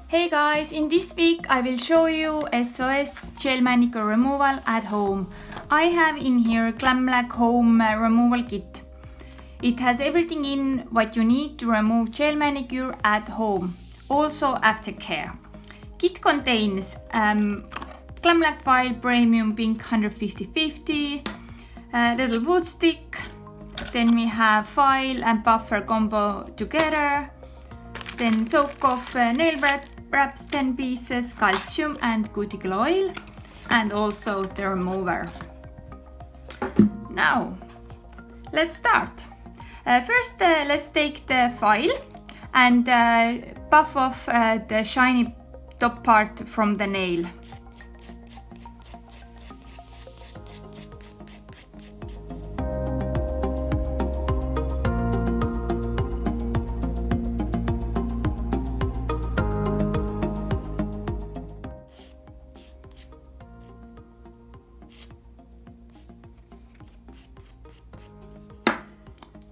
Hey guys, in this week I will show you SOS gel manicure removal at home. I have in here Glamlac home removal kit. It has everything in what you need to remove gel manicure at home, also aftercare. Kit contains Glamlac File Premium Pink 150/50, little wood stick, then we have file and buffer combo together, then soak off nail wraps 10 pieces, calcium and cuticle oil, and also the remover. Now let's start. First let's take the file and buff off the shiny top part from the nail.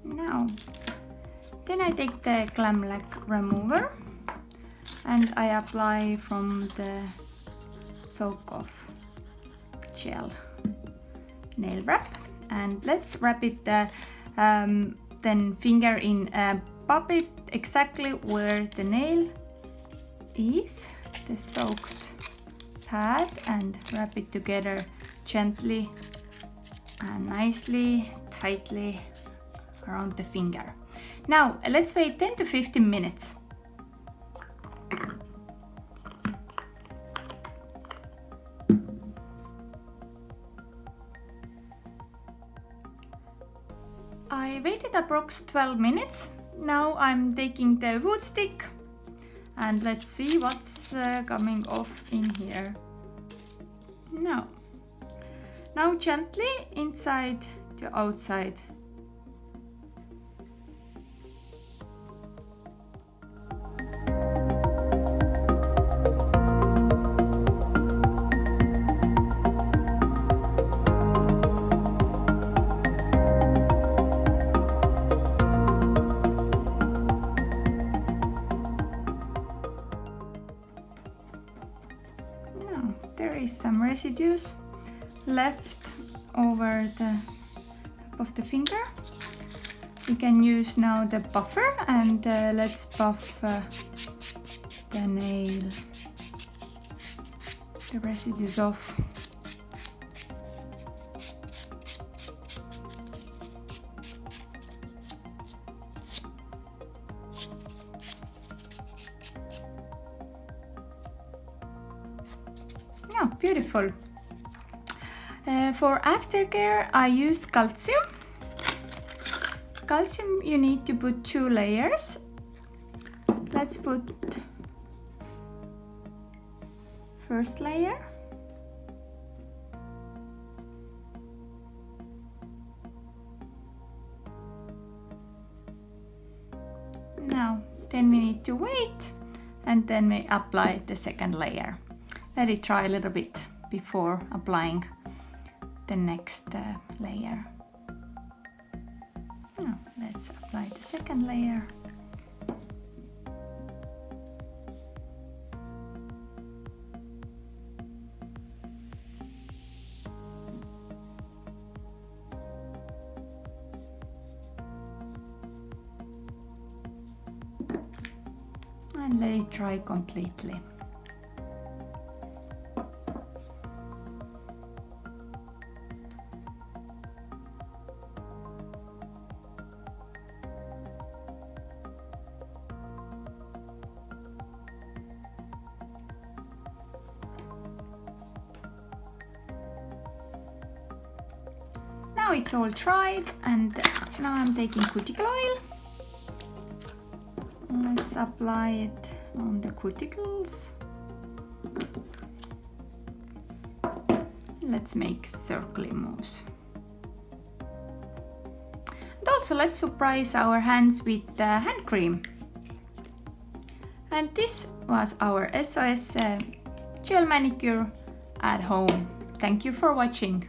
Now, then I take the Glamlac remover and I apply from the soak off gel nail wrap, and let's wrap it then finger in, pop it exactly where the nail is, the soaked pad, and wrap it together gently and nicely, tightly around the finger. Now let's wait 10 to 15 minutes. I waited approx 12 minutes. Now I'm taking the wood stick and let's see what's coming off in here. Now gently inside to outside. There is some residues left over the top of the finger. We can use now the buffer and let's buff the nail, the residues off. Oh, beautiful. For aftercare I use calcium. Calcium you need to put 2 layers. Let's put first layer. Now then we need to wait and then we apply the second layer. Let it dry a little bit before applying the next layer. Now let's apply the second layer. And let it dry completely. Now it's all dried and now I'm taking cuticle oil. Let's apply it on the cuticles. Let's make circular moves. And also let's surprise our hands with hand cream. And this was our SOS gel manicure at home. Thank you for watching.